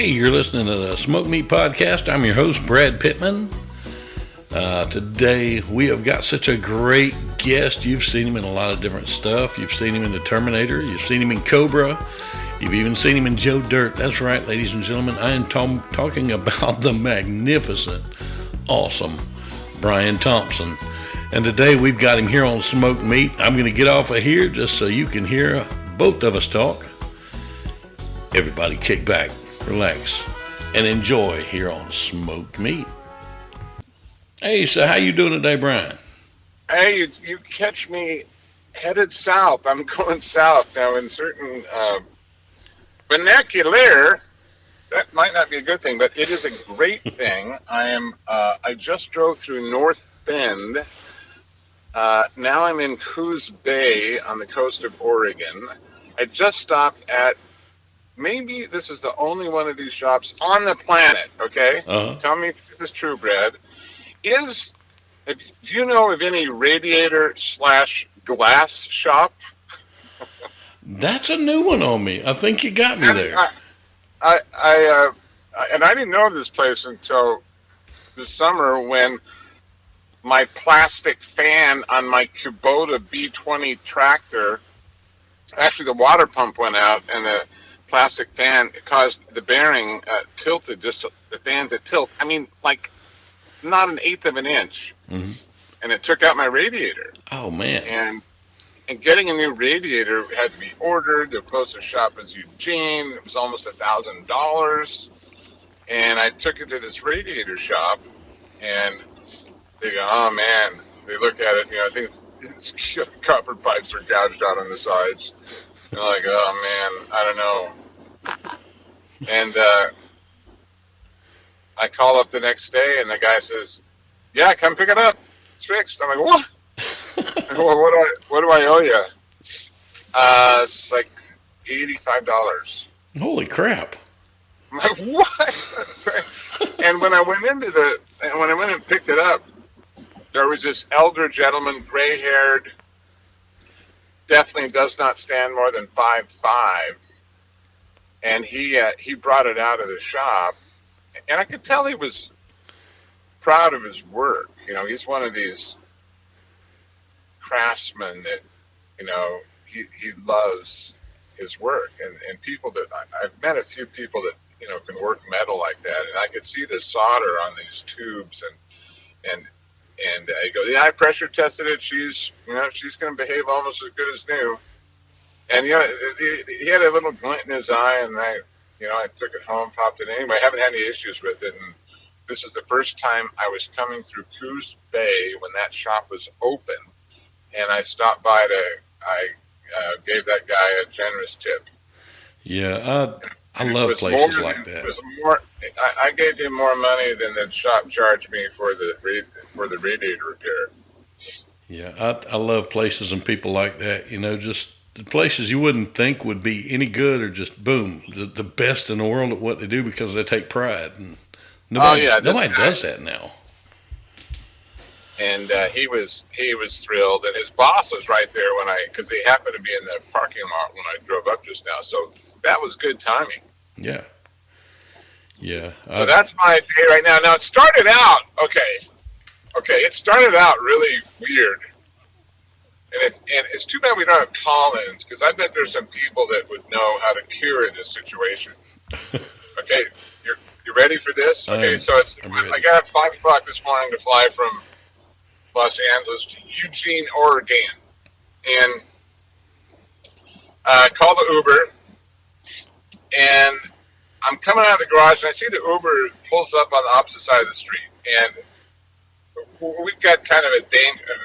Hey, you're listening to the Smoke Meat Podcast. I'm your host, Brad Pittman. Today, we have got such a great guest. You've seen him in a lot of different stuff. You've seen him in the Terminator. You've seen him in Cobra. You've even seen him in Joe Dirt. That's right, ladies and gentlemen. I am talking about the magnificent, awesome Brian Thompson. And today, we've got him here on Smoke Meat. I'm going to get off of here just so you can hear both of us talk. Everybody kick back, relax, and enjoy here on Smoked Meat. Hey, so how you doing today, Brian? Hey, you catch me headed south. I'm going south now. In certain vernacular, that might not be a good thing, but it is a great thing. I just drove through North Bend. Now I'm in Coos Bay on the coast of Oregon. I just stopped at, maybe this is the only one of these shops on the planet, okay? Uh-huh. Tell me if this is true, Brad. Do you know of any radiator/glass shop? That's a new one on me. I think you got me there. And I didn't know of this place until this summer when my plastic fan on my Kubota B20 tractor, actually the water pump went out and the plastic fan caused the bearing tilted, just the fans that tilt. I mean, like, not an eighth of an inch. Mm-hmm. And it took out my radiator. Oh, man. And getting a new radiator had to be ordered. The closest shop was Eugene. It was almost $1,000. And I took it to this radiator shop, and they go, oh, man. They look at it, things, the copper pipes are gouged out on the sides. They're like, oh, man, I don't know. And I call up the next day, and the guy says, yeah, come pick it up. It's fixed. I'm like, what? Well, what do I owe you? It's like $85. Holy crap. I'm like, what? And when I went and picked it up, there was this elder gentleman, gray-haired, definitely does not stand more than 5'5", and he brought it out of the shop. And I could tell he was proud of his work. He's one of these craftsmen that, he loves his work. And people that, I've met a few people that, can work metal like that. And I could see the solder on these tubes. And I go, yeah, I pressure tested it. She's going to behave almost as good as new. And, he had a little glint in his eye, and I took it home, popped it in. Anyway, I haven't had any issues with it. And this is the first time I was coming through Coos Bay when that shop was open. And I stopped by I gave that guy a generous tip. Yeah, I love places like that. It was more. I gave him more money than the shop charged me for the radiator repair. Yeah, I love places and people like that. Just the places you wouldn't think would be any good, or just boom, the best in the world at what they do because they take pride. And nobody does that now. And he was thrilled, and his boss was right there because they happened to be in the parking lot when I drove up just now. So that was good timing. Yeah. So that's my day right now. Now it started out okay. It started out really weird. And it's too bad we don't have call-ins, because I bet there's some people that would know how to cure this situation. Okay, you ready for this? Okay, so I got up 5 o'clock this morning to fly from Los Angeles to Eugene, Oregon, and call the Uber, and I'm coming out of the garage, and I see the Uber pulls up on the opposite side of the street, and we've got kind of a danger.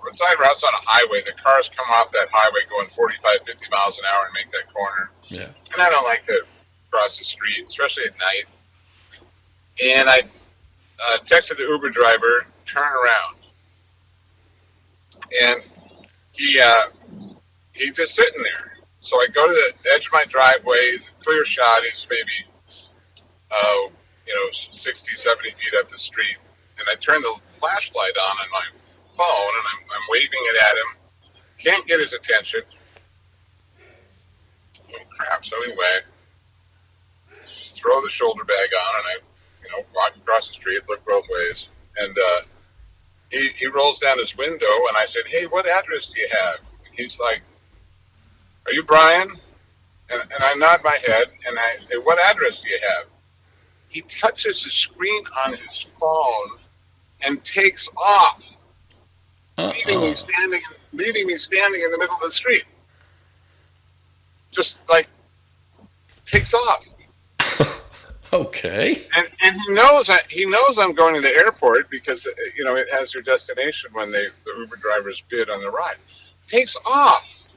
We're outside a highway. The cars come off that highway going 45, 50 miles an hour and make that corner. Yeah. And I don't like to cross the street, especially at night. And I texted the Uber driver, turn around. And he's just sitting there. So I go to the edge of my driveway. It's a clear shot. He's maybe, 60, 70 feet up the street. And I turn the flashlight on my phone, and I'm waving it at him. Can't get his attention. Oh, crap. So anyway, throw the shoulder bag on, and I, walk across the street, look both ways, and he rolls down his window, and I said, "Hey, what address do you have?" He's like, "Are you Brian?" And I nod my head, and I say, "What address do you have?" He touches the screen on his phone and takes off, leaving me standing in the middle of the street. Just like takes off. Okay. And he knows I'm going to the airport because it has your destination when the Uber drivers bid on the ride. Takes off.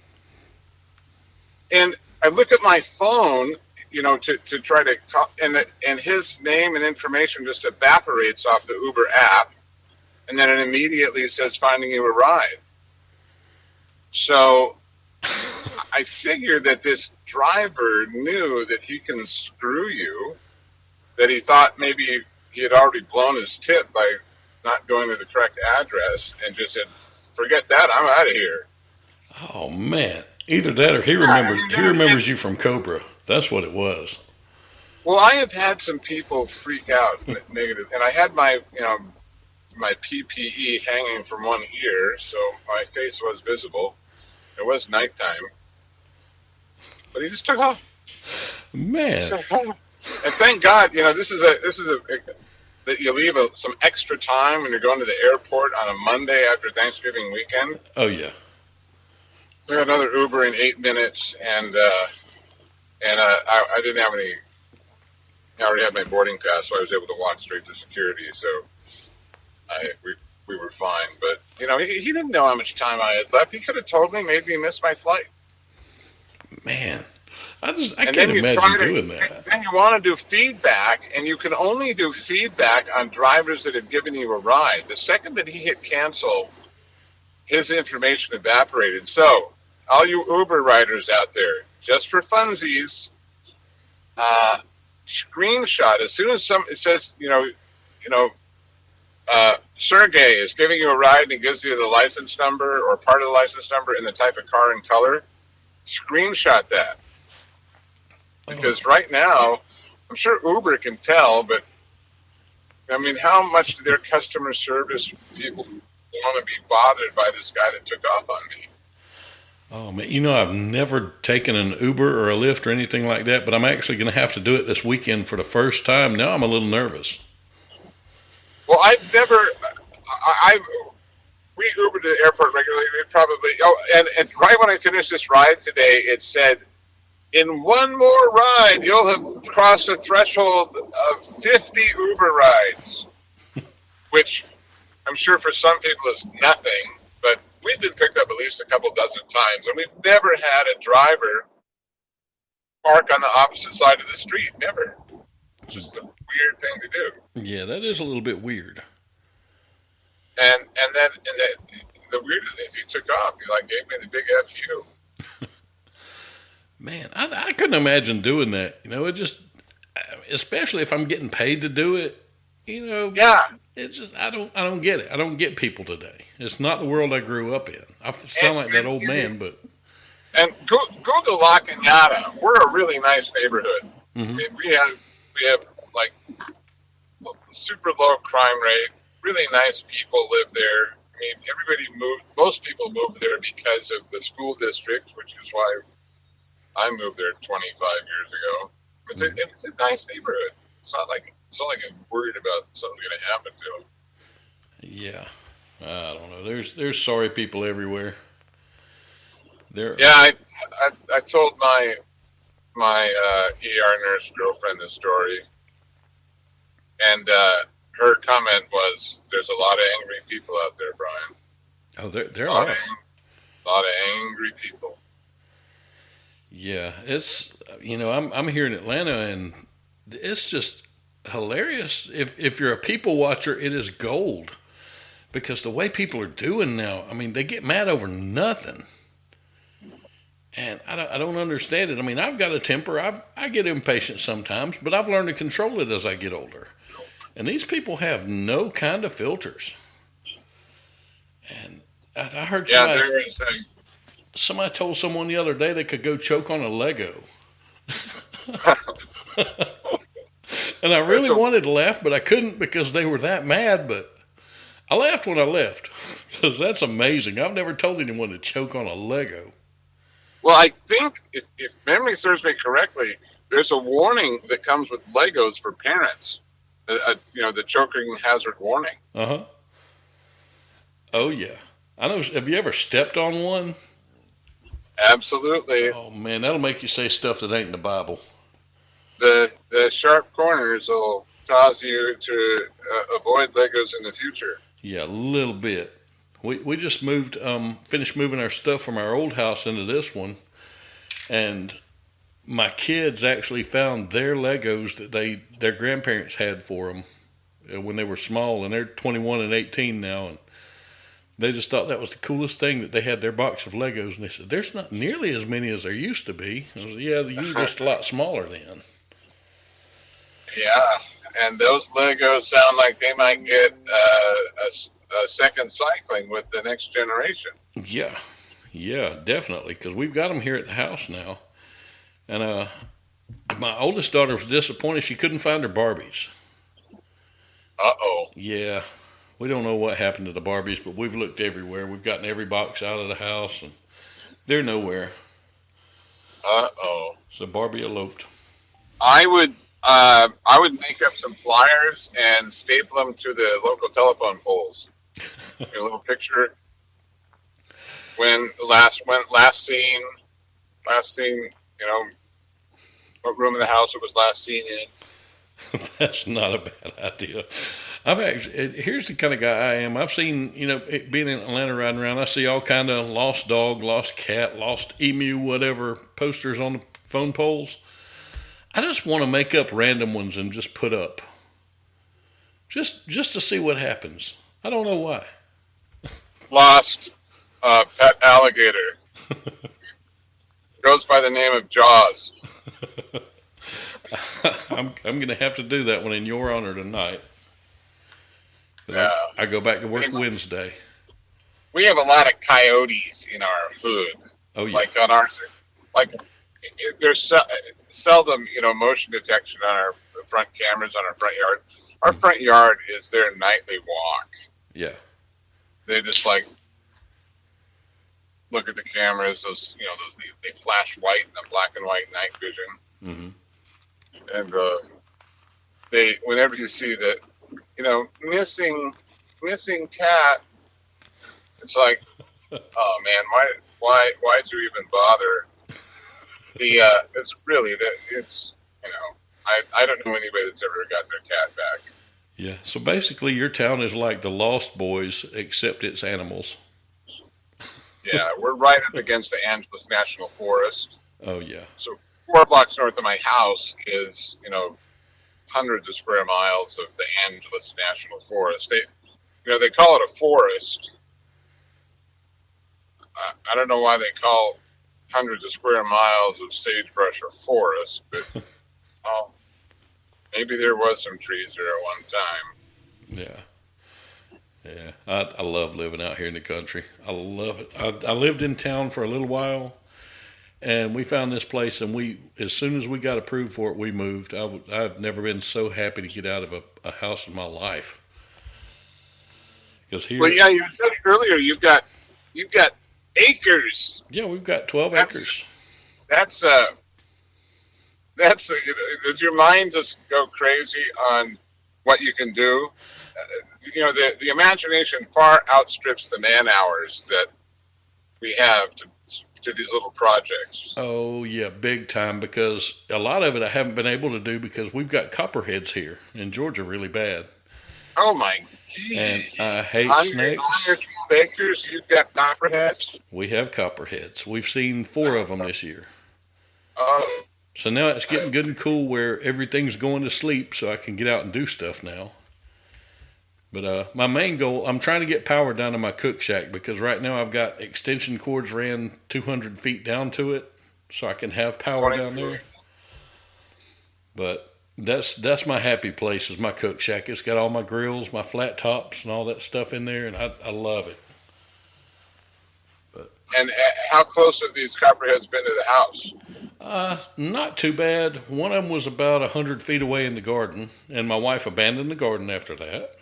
And I look at my phone, to try to call, and his name and information just evaporates off the Uber app, and then it immediately says finding you a ride. So I figured that this driver knew that he can screw you, that he thought maybe he had already blown his tip by not going to the correct address, and just said, "Forget that, I'm out of here." Oh man. Either that or he remembers you from Cobra. That's what it was. Well, I have had some people freak out negative, and I had my PPE hanging from one ear, so my face was visible. It was nighttime, but he just took off. Man. And thank God, this is that you leave some extra time when you're going to the airport on a Monday after Thanksgiving weekend. Oh yeah. I got another Uber in 8 minutes, and I didn't have any. I already had my boarding pass, so I was able to walk straight to security. So we were fine. But he didn't know how much time I had left. He could have told me, made me miss my flight. Man, I can't imagine doing that. Then you want to do feedback, and you can only do feedback on drivers that have given you a ride. The second that he hit cancel, his information evaporated. So, all you Uber riders out there, just for funsies, screenshot as soon as it says, Sergey is giving you a ride and he gives you the license number or part of the license number and the type of car and color. Screenshot that, because right now, I'm sure Uber can tell, but I mean, how much do their customer service people want to be bothered by this guy that took off on me? Oh man, I've never taken an Uber or a Lyft or anything like that, but I'm actually going to have to do it this weekend for the first time. Now I'm a little nervous. Well, we Uber to the airport regularly. We probably, and right when I finished this ride today, it said, in one more ride, you'll have crossed a threshold of 50 Uber rides, which I'm sure for some people is nothing, but we've been picked up at least a couple dozen times, and we've never had a driver park on the opposite side of the street. Never. It's just a weird thing to do. Yeah, that is a little bit weird. And then the weirdest thing is he took off. He gave me the big FU. Man, I couldn't imagine doing that. It just, especially if I'm getting paid to do it. Yeah. It's just I don't get it. I don't get people today. It's not the world I grew up in. I sound like that old man, but. And Google La Cañada, we're a really nice neighborhood. Mm-hmm. I mean, we have like super low crime rate. Really nice people live there. I mean, most people moved there because of the school district, which is why I moved there 25 years ago. It's a nice neighborhood. It's not like I'm worried about something going to happen to them. Yeah, I don't know. There's sorry people everywhere. Yeah, I told my ER nurse girlfriend this story, and her comment was, "There's a lot of angry people out there, Brian." Oh, there are a lot of angry people. Yeah, it's I'm here in Atlanta, and it's just hilarious. If you're a people watcher, it is gold, because the way people are doing now, I mean, they get mad over nothing, and I don't understand it. I mean, I've got a temper. I get impatient sometimes, but I've learned to control it as I get older. And these people have no kind of filters. And I heard somebody told someone the other day they could go choke on a Lego. And I That's really wanted to laugh, but I couldn't because they were that mad. But I laughed when I left because that's amazing. I've never told anyone to choke on a Lego. Well, I think if memory serves me correctly, there's a warning that comes with Legos for parents. The choking hazard warning. Uh huh. Oh yeah. I know. Have you ever stepped on one? Absolutely. Oh man, that'll make you say stuff that ain't in the Bible. The sharp corners will cause you to avoid Legos in the future. Yeah, a little bit. We just moved, finished moving our stuff from our old house into this one, and my kids actually found their Legos that their grandparents had for them when they were small, and they're 21 and 18 now, and they just thought that was the coolest thing that they had their box of Legos, and they said, "There's not nearly as many as there used to be." I said, "Yeah, you were just a lot smaller then." Yeah, and those Legos sound like they might get a second cycling with the next generation. Yeah, definitely, because we've got them here at the house now, and my oldest daughter was disappointed she couldn't find her Barbies. Uh-oh. Yeah, we don't know what happened to the Barbies, but we've looked everywhere. We've gotten every box out of the house, and they're nowhere. Uh-oh. So Barbie eloped. I would make up some flyers and staple them to the local telephone poles. A little picture. When last seen, what room of the house it was last seen in. That's not a bad idea. Here's the kind of guy I am. I've seen, being in Atlanta riding around, I see all kind of lost dog, lost cat, lost emu, whatever posters on the phone poles. I just want to make up random ones and just put up. Just to see what happens. I don't know why. Lost pet alligator. Goes by the name of Jaws. I'm going to have to do that one in your honor tonight. Yeah. I go back to work Wednesday. We have a lot of coyotes in our hood. Oh yeah. Like on our, there's seldom, motion detection on our front cameras on our front yard. Our front yard is their nightly walk. Yeah. They just look at the cameras. They flash white in the black and white night vision. Mm-hmm. And whenever you see that, missing cat, it's like, oh man, why'd you even bother? It's really that it's, I don't know anybody that's ever got their cat back. Yeah. So basically, your town is like the Lost Boys, except it's animals. Yeah, we're right up against the Angeles National Forest. Oh yeah. So 4 blocks north of my house is, hundreds of square miles of the Angeles National Forest. They call it a forest. I don't know why they call hundreds of square miles of sagebrush a forest, but maybe there was some trees there at one time. Yeah. I love living out here in the country. I love it. I lived in town for a little while, and we found this place, and as soon as we got approved for it, we moved. I've never been so happy to get out of a house in my life. Because here, well, yeah, you said earlier you've got acres. Yeah, we've got 12 acres. That's does your mind just go crazy on what you can do? The imagination far outstrips the man hours that we have to these little projects. Oh yeah, big time, because a lot of it I haven't been able to do because we've got copperheads here in Georgia really bad. Oh my geez. And I hate snakes. On your 12 acres, you've got copperheads? We have copperheads. We've seen 4 of them this year. Oh. So now it's getting good and cool where everything's going to sleep so I can get out and do stuff now. But my main goal, I'm trying to get power down to my cook shack because right now I've got extension cords ran 200 feet down to it so I can have power down there. But that's my happy place is my cook shack. It's got all my grills, my flat tops, and all that stuff in there, and I love it. And how close have these copperheads been to the house? Not too bad. One of them was about 100 feet away in the garden, and my wife abandoned the garden after that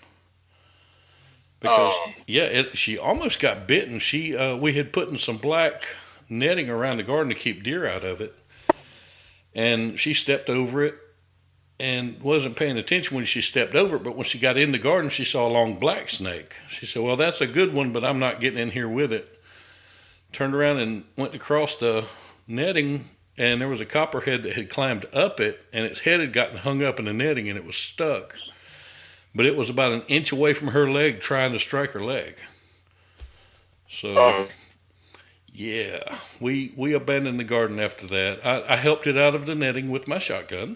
because Oh, she almost got bitten. We had put in some black netting around the garden to keep deer out of it, and she stepped over it and wasn't paying attention when she stepped over it. But when she got in the garden, she saw a long black snake. She said, "Well, that's a good one, but I'm not getting in here with it." Turned around and went across the netting, and there was a copperhead that had climbed up it, and its head had gotten hung up in the netting, and it was stuck. But it was about an inch away from her leg, trying to strike her leg. So, oh, yeah, we abandoned the garden after that. I helped it out of the netting with my shotgun.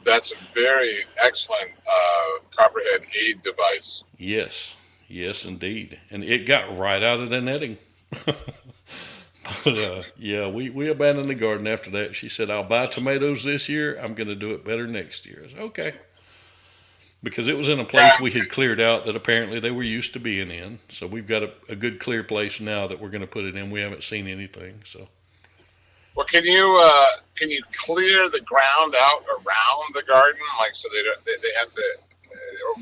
that's a very excellent copperhead aid device. Yes, yes, indeed. And it got right out of the netting. But yeah, we abandoned the garden after that. She said, "I'll buy tomatoes this year. I'm going to do it better next year." I said, "Okay." Because it was in a place Yeah. we had cleared out that apparently they were used to being in. So we've got a good clear place now that we're going to put it in. We haven't seen anything. So Well, can you clear the ground out around the garden, like so they have to,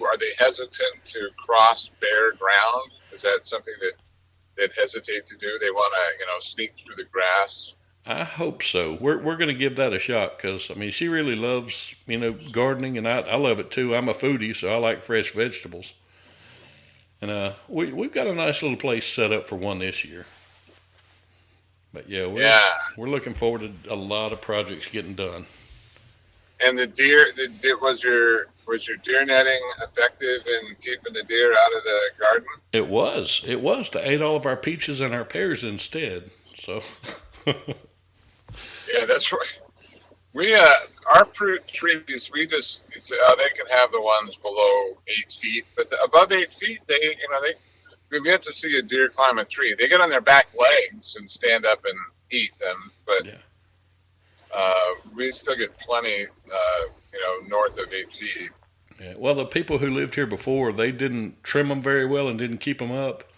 or are they hesitant to cross bare ground? Is that something that hesitate to do? They want to sneak through the grass. I hope so. We're going to give that a shot because, I mean, she really loves, gardening, and I love it too. I'm a foodie, so I like fresh vegetables. And we've got a nice little place set up for one this year. But yeah, Yeah, we're looking forward to a lot of projects getting done. and the deer was your deer netting effective in keeping the deer out of the garden? It was to ate all of our peaches and our pears instead. So Yeah, that's right. We our fruit trees, they can have the ones below 8 feet, but above 8 feet, we've yet to see a deer climb a tree. They get on their back legs and stand up and eat them, but yeah, we still get plenty, north of 8 feet. yeah. Well, the people who lived here before, they didn't trim them very well and didn't keep them up.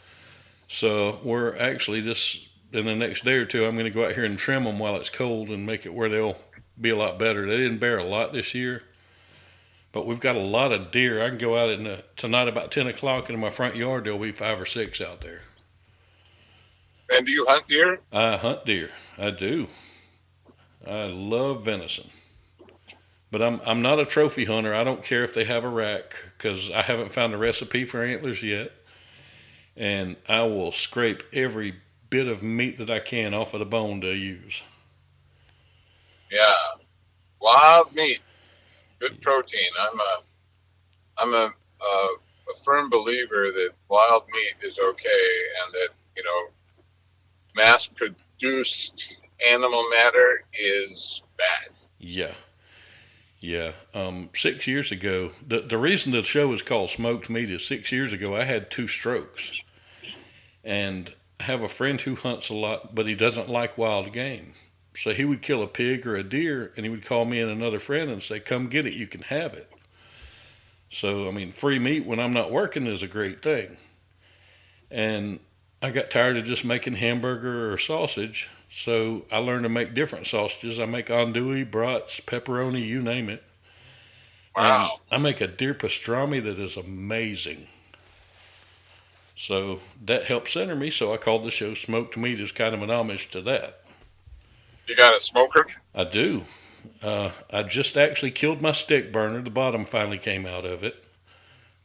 So we're actually just in the next day or two, I'm going to go out here and trim them while it's cold and make it where they'll be a lot better. They didn't bear a lot this year, but we've got a lot of deer. I can go out tonight about 10 o'clock in my front yard. There'll be 5 or 6 out there. And do you hunt deer? I hunt deer. I do. I love venison. But I'm not a trophy hunter. I don't care if they have a rack because I haven't found a recipe for antlers yet. And I will scrape every bit of meat that I can off of the bone to use. Yeah, wild meat, good protein. I'm a firm believer that wild meat is okay, and that mass produced animal matter is bad. Yeah, yeah. 6 years ago, the reason the show is called Smoked Meat is 6 years ago I had 2 strokes, and I have a friend who hunts a lot, but he doesn't like wild game. So he would kill a pig or a deer, and he would call me and another friend and say, "Come get it, you can have it." So, I mean, free meat when I'm not working is a great thing. And I got tired of just making hamburger or sausage, so I learned to make different sausages. I make andouille, brats, pepperoni, you name it. And Wow. I make a deer pastrami that is amazing. So that helped center me, so I called the show Smoked Meat as kind of an homage to that. You got a smoker? I do. I just actually killed my stick burner. The bottom finally came out of it.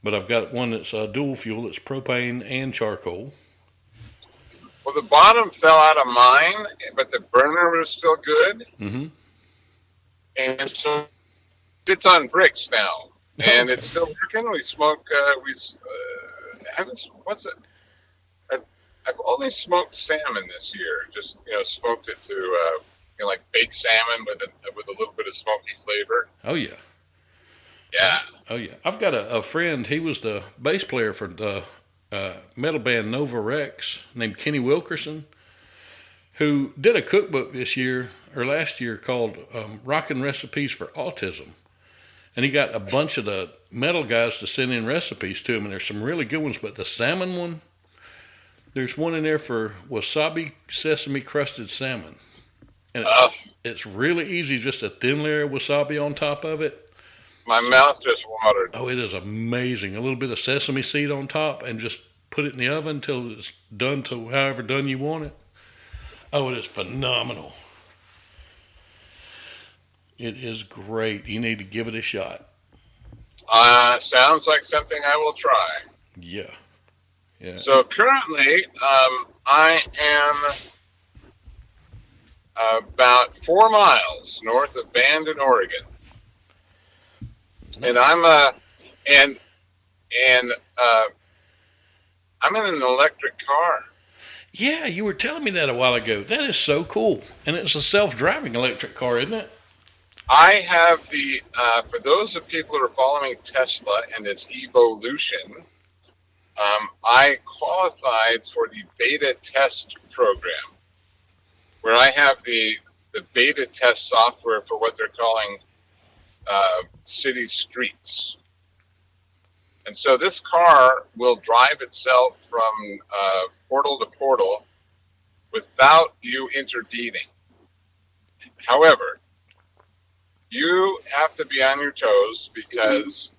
But I've got one that's dual fuel. It's propane and charcoal. Well, the bottom fell out of mine, but the burner was still good, Mm-hmm. and so it's on bricks now, and it's still working. We smoke. Haven't what's it? I've only smoked salmon this year. Just smoked it to like baked salmon with a little bit of smoky flavor. Oh, yeah. Yeah. Oh, yeah. I've got a friend. He was the bass player for the metal band Nova Rex named Kenny Wilkerson, who did a cookbook this year or last year called Rockin' Recipes for Autism. And he got a bunch of the metal guys to send in recipes to him, and there's some really good ones. But the salmon one, there's one in there for wasabi sesame crusted salmon. and Uh, it's really easy, just a thin layer of wasabi on top of it. my mouth just watered. Oh, it is amazing. A little bit of sesame seed on top, and just put it in the oven until it's done to however done you want it. Oh, it is phenomenal. It is great. You need to give it a shot. Sounds like something I will try. Yeah, yeah. So currently, I am about 4 miles north of Bandon, Oregon, and and and I'm in an electric car. Yeah, you were telling me that a while ago. That is so cool. And it's a self-driving electric car, isn't it? I have for those of people who are following Tesla and its evolution, I qualified for the beta test program, where I have the beta test software for what they're calling city streets. And so this car will drive itself from portal to portal without you intervening. However, you have to be on your toes because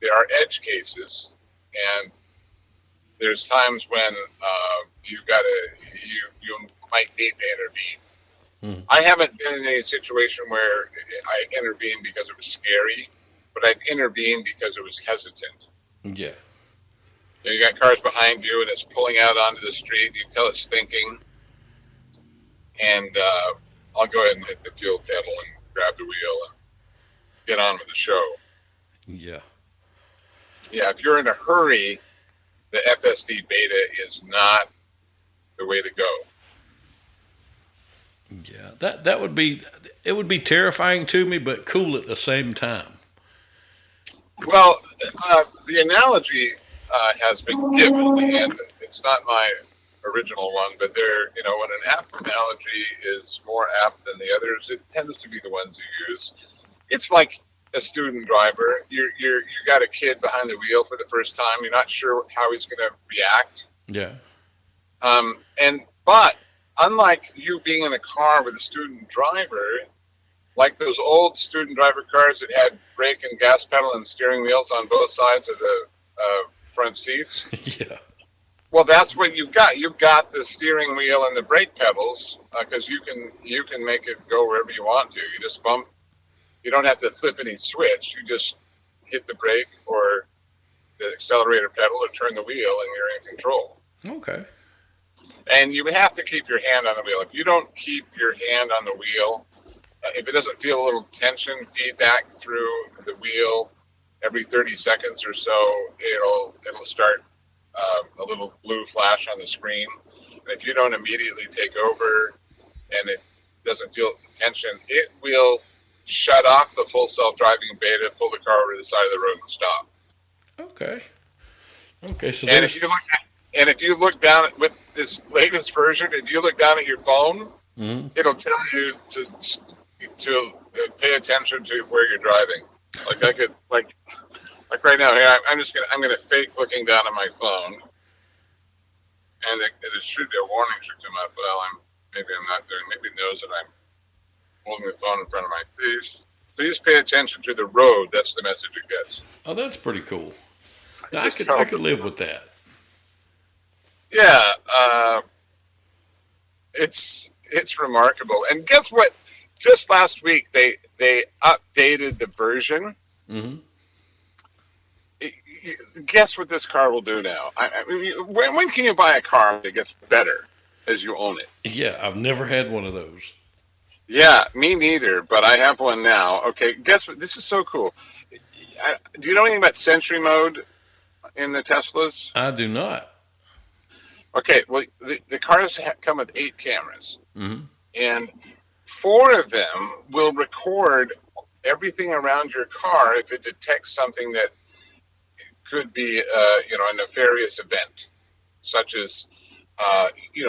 there are edge cases, and there's times when you might need to intervene. I haven't been in any situation where I intervened because it was scary, but I've intervened because it was hesitant. Yeah. You got cars behind you, and it's pulling out onto the street. You can tell it's thinking, and I'll go ahead and hit the fuel pedal and grab the wheel and get on with the show. Yeah. Yeah, if you're in a hurry, the FSD beta is not the way to go. Yeah, that would be, it would be terrifying to me, but cool at the same time. Well, the analogy has been given, and it's not my original one, but when an apt analogy is more apt than the others, it tends to be the ones you use. It's like a student driver. You got a kid behind the wheel for the first time. You're not sure how he's going to react. Yeah. But unlike you being in a car with a student driver, like those old student driver cars that had brake and gas pedal and steering wheels on both sides of the front seats. Yeah. Well, that's what you've got. You've got the steering wheel and the brake pedals because you can make it go wherever you want to. You just bump. You don't have to flip any switch. You just hit the brake or the accelerator pedal or turn the wheel, and you're in control. Okay. And you have to keep your hand on the wheel. If you don't keep your hand on the wheel, if it doesn't feel a little tension feedback through the wheel every 30 seconds or so, it'll start a little blue flash on the screen. And if you don't immediately take over and it doesn't feel tension, it will shut off the full self-driving beta, pull the car over to the side of the road and stop. Okay. Okay. So and if you look down with this latest version, if you look down at your phone, it'll tell you to pay attention to where you're driving. Like I could like right now here, I'm gonna fake looking down at my phone, and it should be a warning should come up. Well, maybe I'm not doing. Maybe it knows that I'm holding the phone in front of my face. Please pay attention to the road. That's the message it gets. Oh, that's pretty cool. Now, I could live with that. Yeah, it's remarkable. And guess what? Just last week they updated the version. Mm-hmm. Guess what this car will do now? I mean, when can you buy a car that gets better as you own it? Yeah, I've never had one of those. Yeah, me neither, but I have one now. Okay, guess what? This is so cool. Do you know anything about Sentry Mode in the Teslas? I do not. Okay, well, the cars come with 8 cameras, and 4 of them will record everything around your car if it detects something that could be, a nefarious event, such as,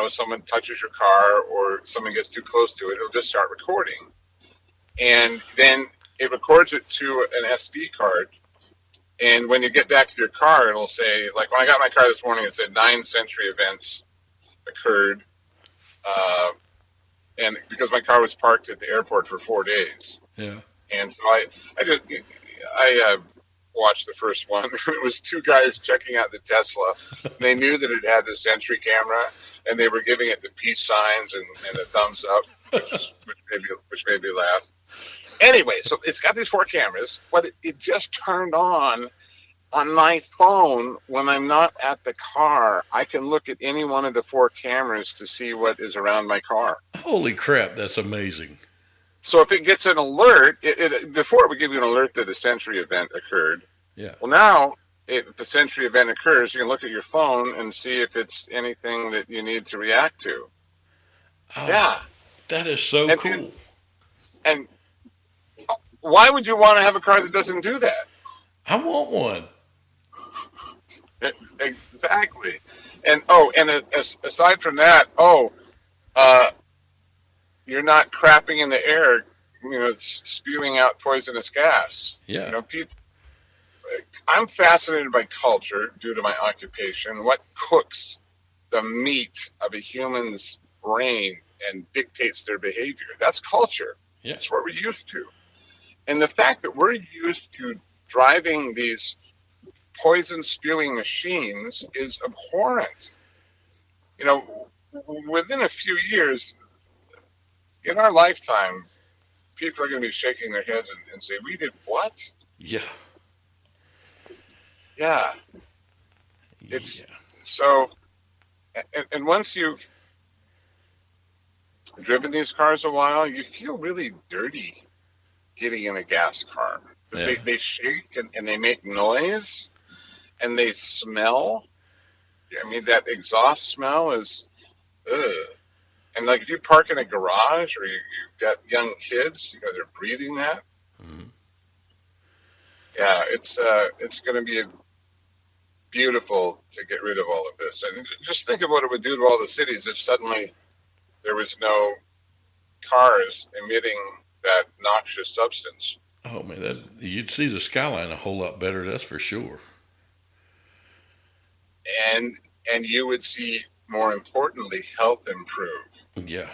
someone touches your car or someone gets too close to it. It'll just start recording, and then it records it to an SD card. And when you get back to your car, it'll say, like when I got my car this morning, it said 9 Sentry events occurred. and because my car was parked at the airport for 4 days. Yeah. And so I watched the first one. It was two guys checking out the Tesla. They knew that it had the Sentry camera, and they were giving it the peace signs and the thumbs up, which made me laugh. Anyway, so it's got these 4 cameras, but it just turned on my phone when I'm not at the car. I can look at any one of the 4 cameras to see what is around my car. Holy crap, that's amazing. So if it gets an alert, before it would give you an alert that a Sentry event occurred. Yeah. Well, now, if the Sentry event occurs, you can look at your phone and see if it's anything that you need to react to. Oh, yeah. That is so cool. And why would you want to have a car that doesn't do that? I want one. Exactly. And aside from that, you're not crapping in the air, spewing out poisonous gas. Yeah. I'm fascinated by culture due to my occupation. What cooks the meat of a human's brain and dictates their behavior? That's culture. Yeah. That's what we're used to. And the fact that we're used to driving these poison spewing machines is abhorrent. Within a few years, in our lifetime, people are going to be shaking their heads and say, "We did what?" Yeah. Yeah. It's so, and once you've driven these cars a while, you feel really dirty getting in a gas car. Because they shake and they make noise and they smell. I mean, that exhaust smell is, ugh. And like if you park in a garage or you've got young kids, they're breathing that. Mm-hmm. Yeah, it's going to be beautiful to get rid of all of this. And just think of what it would do to all the cities if suddenly there was no cars emitting that noxious substance. Oh man, you'd see the skyline a whole lot better. That's for sure. And you would see, more importantly, health improve. Yeah.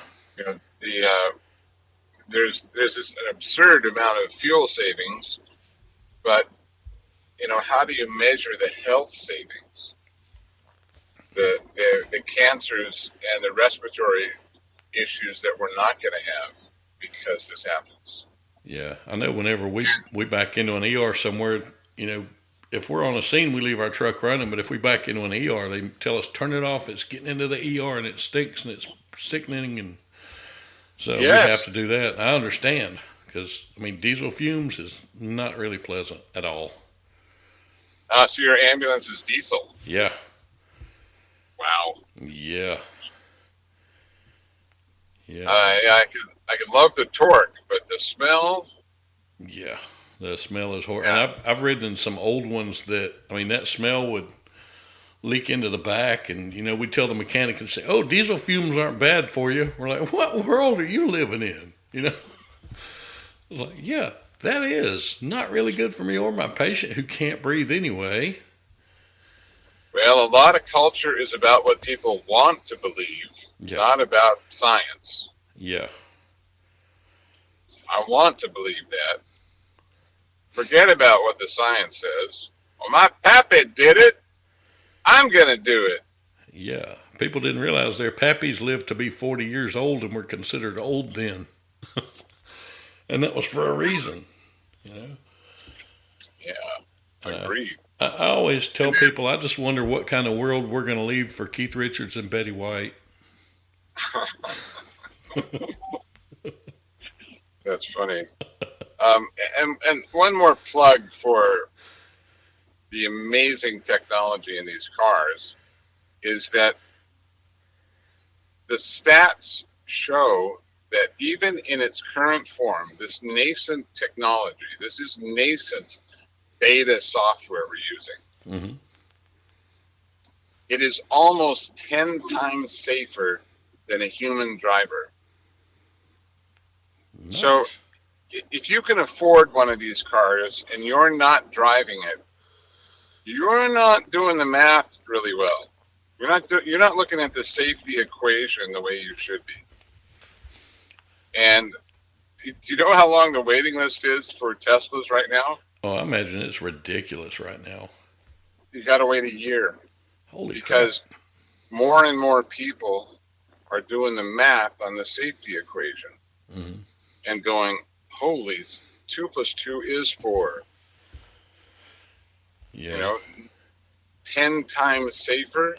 There's this an absurd amount of fuel savings, but how do you measure the health savings? The cancers and the respiratory issues that we're not going to have because this happens. Yeah, I know whenever we back into an ER somewhere, if we're on a scene, we leave our truck running, but if we back into an ER, they tell us, turn it off, it's getting into the ER and it stinks and it's sickening, and so we have to do that. I understand, because, diesel fumes is not really pleasant at all. So your ambulance is diesel? Yeah. Wow. Yeah. Yeah. I could love the torque, but the smell. Yeah, the smell is horrible. And I've ridden in some old ones that that smell would leak into the back, and we tell the mechanic and say, "Oh, diesel fumes aren't bad for you." We're like, "What world are you living in?" Like, yeah, that is not really good for me or my patient who can't breathe anyway. Well, a lot of culture is about what people want to believe, not about science. Yeah. I want to believe that. Forget about what the science says. Well, my pappy did it. I'm going to do it. Yeah. People didn't realize their pappies lived to be 40 years old and were considered old then. And that was for a reason, Yeah, agreed. I always tell people, I just wonder what kind of world we're going to leave for Keith Richards and Betty White. That's funny. And one more plug for the amazing technology in these cars is that the stats show that even in its current form, this nascent technology, this is nascent beta software we're using. Mm-hmm. It is almost 10 times safer than a human driver. Nice. So if you can afford one of these cars and you're not driving it, you're not doing the math really well. You're not looking at the safety equation the way you should be. And do you know how long the waiting list is for Teslas right now? Oh, I imagine it's ridiculous right now. You got to wait a year Holy crap. because more and more people are doing the math on the safety equation Hmm. and going, holy, 2 plus 2 is 4. You Yeah, know, 10 times safer.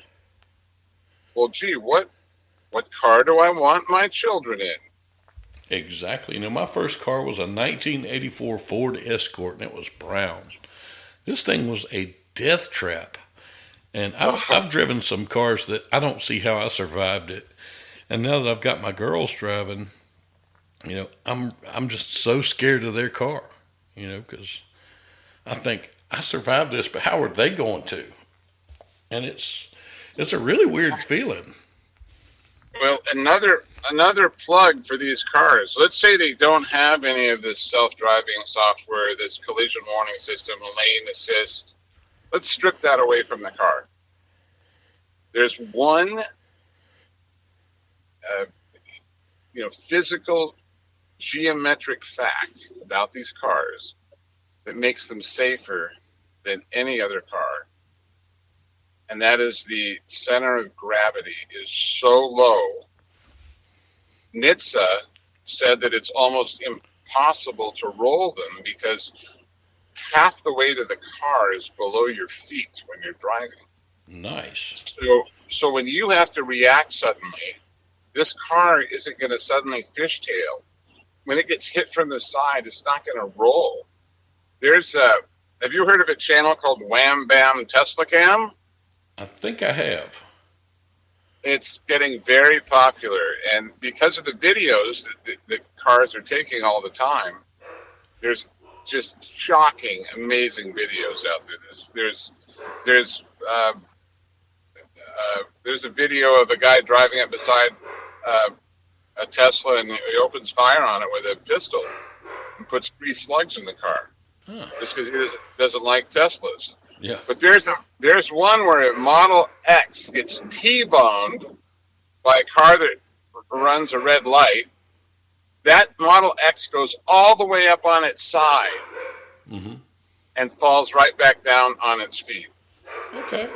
Well, gee, what car do I want my children in? exactly. You know, my first car was a 1984 Ford Escort, and it was brown. This thing was a death trap. And I've driven some cars that I don't see how I survived it. And now that I've got my girls driving, I'm just so scared of their car, because I think I survived this, but how are they going to? And it's a really weird feeling. Well, another plug for these cars. Let's say they don't have any of this self-driving software, this collision warning system, lane assist. Let's strip that away from the car. There's one, uh, physical geometric fact about these cars that makes them safer than any other car, and that is the center of gravity is so low. NHTSA said that it's almost impossible to roll them because half the weight of the car is below your feet when you're driving. Nice. So when you have to react suddenly, this car isn't going to suddenly fishtail. When it gets hit from the side, it's not going to roll. Have you heard of a channel called Wham Bam Tesla Cam? I think I have. It's getting very popular, and because of the videos that cars are taking all the time, there's just shocking, amazing videos out there. There's there's a video of a guy driving up beside a Tesla, and he opens fire on it with a pistol and puts 3 slugs in the car Huh. just because he doesn't like Teslas. Yeah. But there's one where a Model X gets T-boned by a car that runs a red light. That Model X goes all the way up on its side Hmm. and falls right back down on its feet, Okay.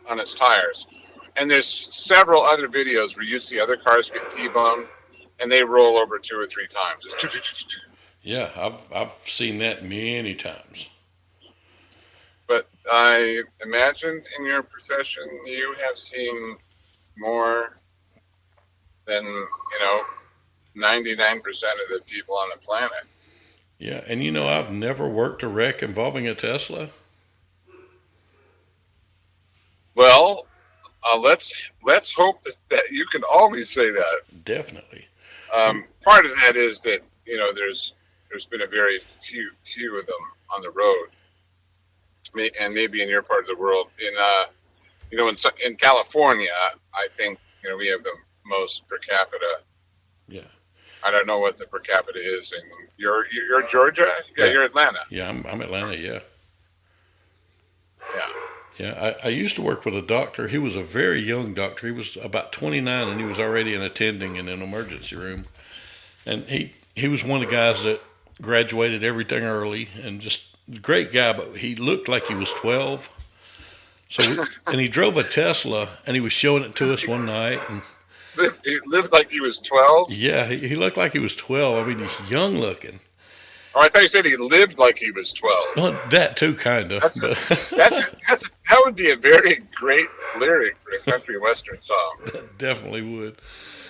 on its tires. And there's several other videos where you see other cars get T-boned and they roll over 2 or 3 times. Yeah, I've seen that many times. But I imagine in your profession you have seen more than 99% of the people on the planet. Yeah, and I've never worked a wreck involving a Tesla. Well, let's hope that you can always say that. Definitely. Part of that is that there's been a very few of them on the road, and maybe in your part of the world. In California, I think we have the most per capita. Yeah. I don't know what the per capita is in you're Georgia. Yeah, you're Atlanta. Yeah, I'm Atlanta. Yeah. Yeah. Yeah, I used to work with a doctor. He was a very young doctor. He was about 29, and he was already attending in an emergency room. And he was one of the guys that graduated everything early, and just a great guy. But he looked like he was 12. And he drove a Tesla, and he was showing it to us one night. And He lived like he was 12. yeah, he looked like he was 12. I mean, he's young looking. Oh, I thought you said he lived like he was 12. Well, that too, kind of. But That would be a very great lyric for a country western song. that definitely would.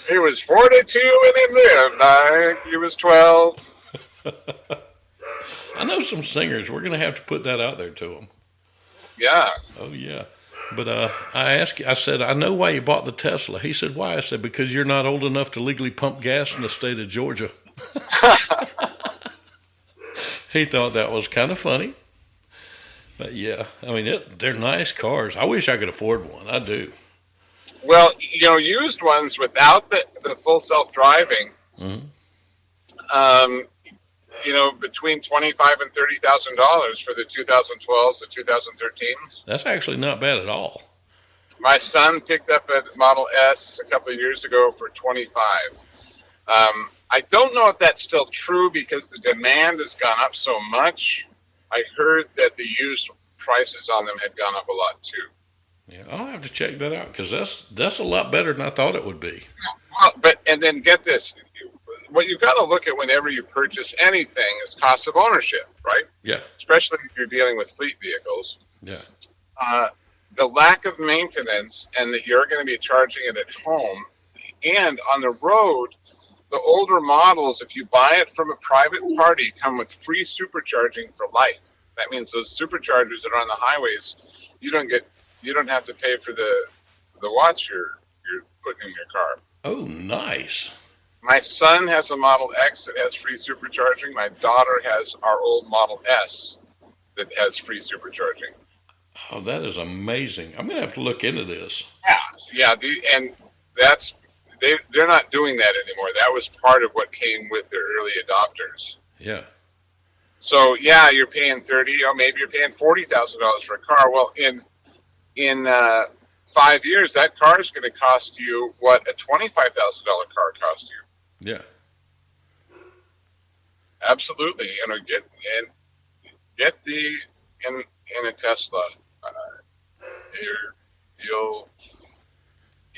He was 42 and he lived like he was 12. I know some singers. We're going to have to put that out there to them. Yeah. Oh, yeah. But I said, I know why you bought the Tesla. He said, why? I said, because you're not old enough to legally pump gas in the state of Georgia. He thought that was kind of funny. But yeah, I mean, they're nice cars. I wish I could afford one. I do. Well, used ones without the full self-driving, Mm-hmm. Between $25,000 and $30,000 for the 2012s and 2013s. That's actually not bad at all. My son picked up a Model S a couple of years ago for 25. I don't know if that's still true because the demand has gone up so much. I heard that the used prices on them had gone up a lot too. Yeah, I'll have to check that out because that's a lot better than I thought it would be. Well, and then get this, what you've got to look at whenever you purchase anything is cost of ownership, right? Yeah. Especially if you're dealing with fleet vehicles. Yeah. The lack of maintenance and that you're going to be charging it at home and on the road, the older models, if you buy it from a private party, come with free supercharging for life. That means those superchargers that are on the highways, you don't have to pay for the watts you're putting in your car. Oh, nice. My son has a Model X that has free supercharging. My daughter has our old Model S that has free supercharging. Oh, that is amazing. I'm going to have to look into this. Yeah. And that's they're not doing that anymore. That was part of what came with the early adopters. Yeah. So yeah, you're paying $30,000, or maybe you're paying $40,000 for a car. Well, in 5 years, that car is going to cost you what a $25,000 car cost you. Yeah. Absolutely. Get in a Tesla.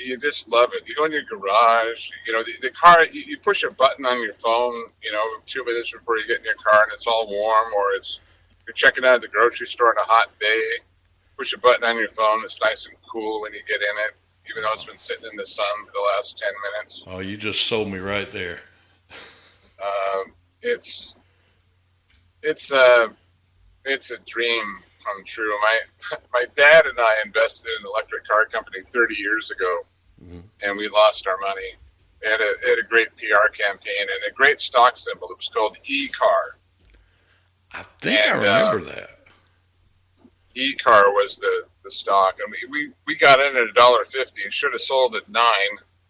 You just love it. You go in your garage, the car, you push a button on your phone, 2 minutes before you get in your car and it's all warm, or you're checking out at the grocery store on a hot day, push a button on your phone, it's nice and cool when you get in it, even though it's been sitting in the sun for the last 10 minutes. Oh, you just sold me right there. It's a dream come true. My dad and I invested in an electric car company 30 years ago, and we lost our money. They had a great PR campaign and a great stock symbol. It was called E-Car. I think I remember that. E-Car was the stock. I mean, we got in at $1.50 and should have sold at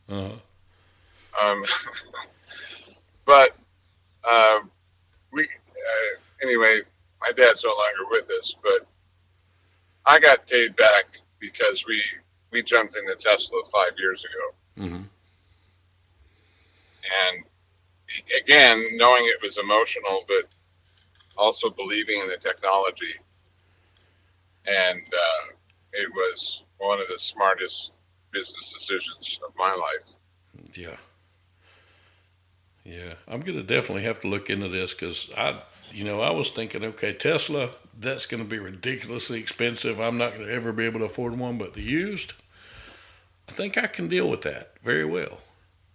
$9. But anyway, my dad's no longer with us, but I got paid back because we jumped into Tesla 5 years ago. Mm-hmm. And again, knowing it was emotional, but also believing in the technology. And it was one of the smartest business decisions of my life. Yeah. Yeah, I'm going to definitely have to look into this because I was thinking, okay, Tesla, that's going to be ridiculously expensive. I'm not going to ever be able to afford one, but the used, I think I can deal with that very well.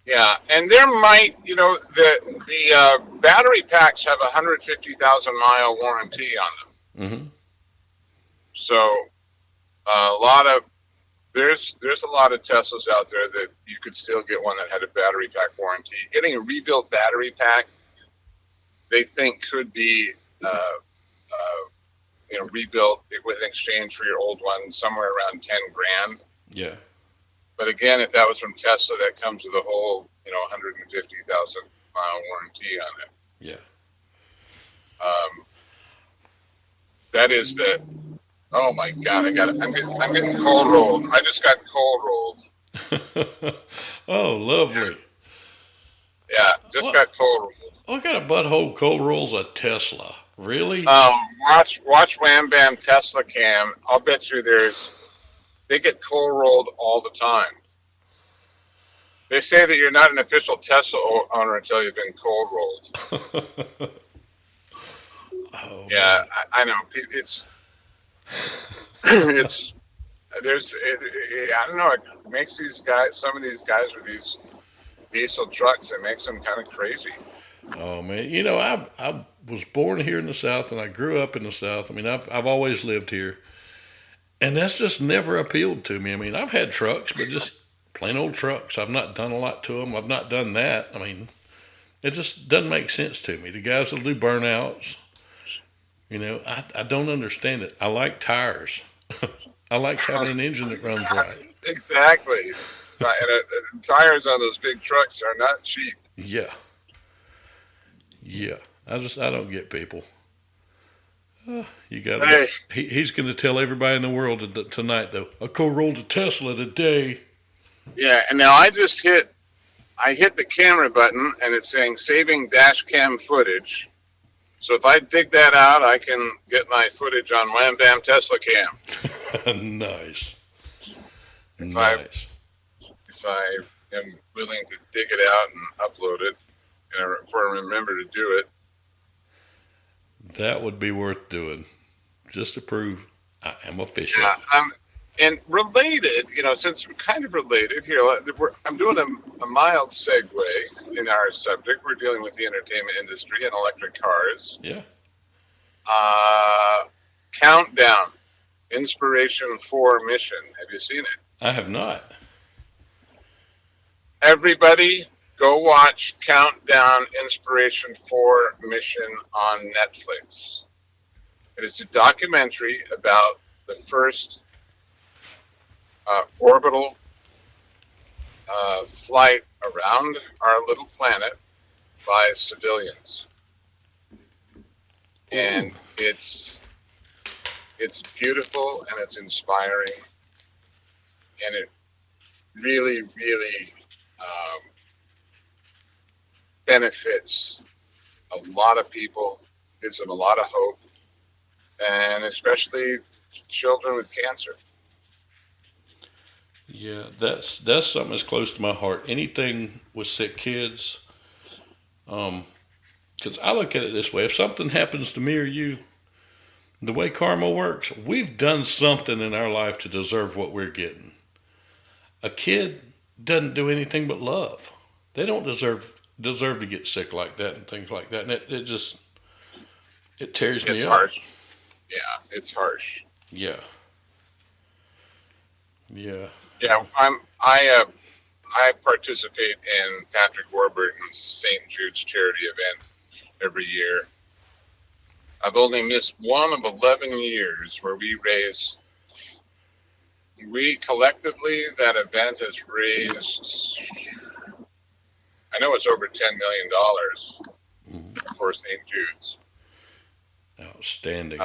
Yeah, and there might, the battery packs have a 150,000-mile warranty on them. Mm-hmm. So there's a lot of Teslas out there that you could still get one that had a battery pack warranty. Getting a rebuilt battery pack, they think could be rebuilt with an exchange for your old one somewhere around $10,000. Yeah. But again, if that was from Tesla, that comes with a whole 150,000-mile warranty on it. Yeah. That is the. Oh my God! I'm getting cold rolled. I just got cold rolled. Oh, lovely. Yeah, got cold rolled. What kind of butthole cold rolls a Tesla? Really? Watch Wham Bam Tesla Cam. I'll bet you they get cold rolled all the time. They say that you're not an official Tesla owner until you've been cold rolled. Oh, yeah, I know. It's I don't know. It makes some of these guys with these diesel trucks, it makes them kind of crazy. Oh man, I was born here in the South and I grew up in the South. I mean, I've always lived here, and that's just never appealed to me. I mean, I've had trucks, but just plain old trucks. I've not done a lot to them. I've not done that. I mean, it just doesn't make sense to me. The guys that do burnouts, I don't understand it. I like tires. I like having an engine that runs right. Exactly. Tires on those big trucks are not cheap. Yeah. Yeah. I don't get people. You got. Hey. He's going to tell everybody in the world tonight, though. I co-rolled a Tesla today. Yeah, and now I just hit I hit the camera button and it's saying saving dash cam footage. So if I dig that out, I can get my footage on Wham Bam Tesla Cam. Nice. If Nice. I am willing to dig it out and upload it, and if I remember to do it. That would be worth doing, just to prove I am official. Yeah, and related, since we're kind of related here, I'm doing a mild segue in our subject. We're dealing with the entertainment industry and electric cars. Yeah. Countdown, Inspiration 4 mission. Have you seen it? I have not. Everybody, go watch Countdown, Inspiration 4 mission on Netflix. It is a documentary about the first orbital flight around our little planet by civilians, and it's beautiful and it's inspiring, and it really, really benefits a lot of people, gives them a lot of hope, and especially children with cancer. Yeah, that's something that's close to my heart. Anything with sick kids, because I look at it this way: if something happens to me or you, the way karma works, we've done something in our life to deserve what we're getting. A kid doesn't do anything but love. They don't deserve to get sick like that and things like that, and it tears me up. It's harsh. Yeah, it's harsh. Yeah. Yeah. Yeah, I participate in Patrick Warburton's St. Jude's charity event every year. I've only missed one of 11 years where we collectively, that event has raised, I know it's over $10 million for St. Jude's. Outstanding.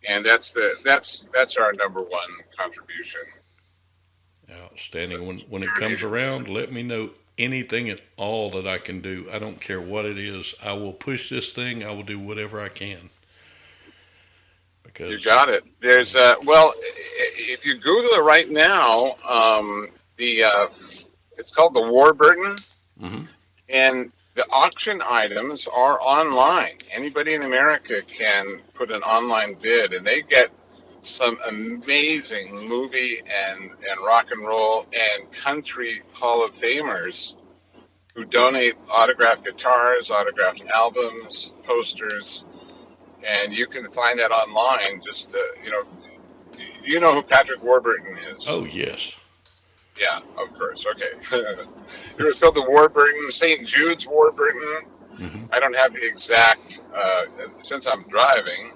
And that's our number one contribution. Outstanding. When it comes around, let me know anything at all that I can do. I don't care what it is. I will push this thing. I will do whatever I can. Because you got it. There's if you Google it right now, it's called the Warburton, and the auction items are online. Anybody in America can put an online bid, and they get some amazing movie and rock and roll and country Hall of Famers who donate autographed guitars, autographed albums, posters, and you can find that online. Just you know who Patrick Warburton is? Oh yes. Yeah, of course. Okay. It was called the Warburton, St. Jude's Warburton. I don't have the exact, since I'm driving,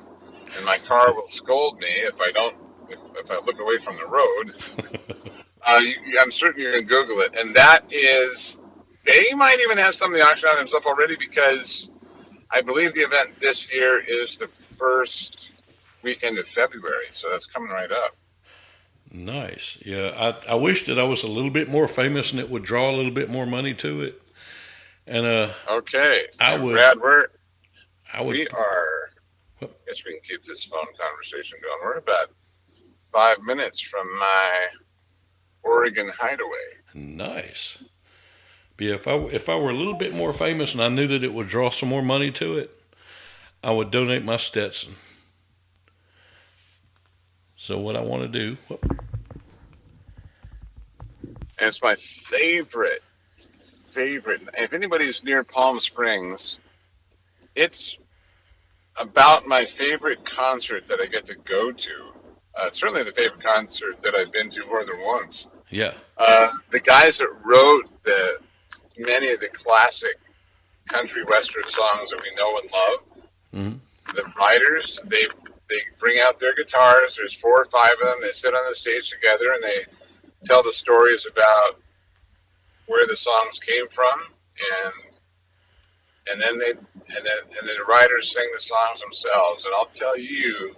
and my car will scold me if I look away from the road. I'm certain you can Google it. And they might even have some of the auction items up already, because I believe the event this year is the first weekend of February. So that's coming right up. Nice. Yeah, I wish that I was a little bit more famous and it would draw a little bit more money to it. And okay, Brad, we are. I guess we can keep this phone conversation going. We're about 5 minutes from my Oregon hideaway. Nice. But yeah, if I were a little bit more famous and I knew that it would draw some more money to it, I would donate my Stetson. So what I want to do, and it's my favorite. If anybody's near Palm Springs, it's about my favorite concert that I get to go to. It's certainly the favorite concert that I've been to more than once. Yeah. The guys that wrote many of the classic country western songs that we know and love, the writers, they bring out their guitars. There's 4 or 5 of them. They sit on the stage together and they tell the stories about where the songs came from, and then the writers sing the songs themselves. And I'll tell you,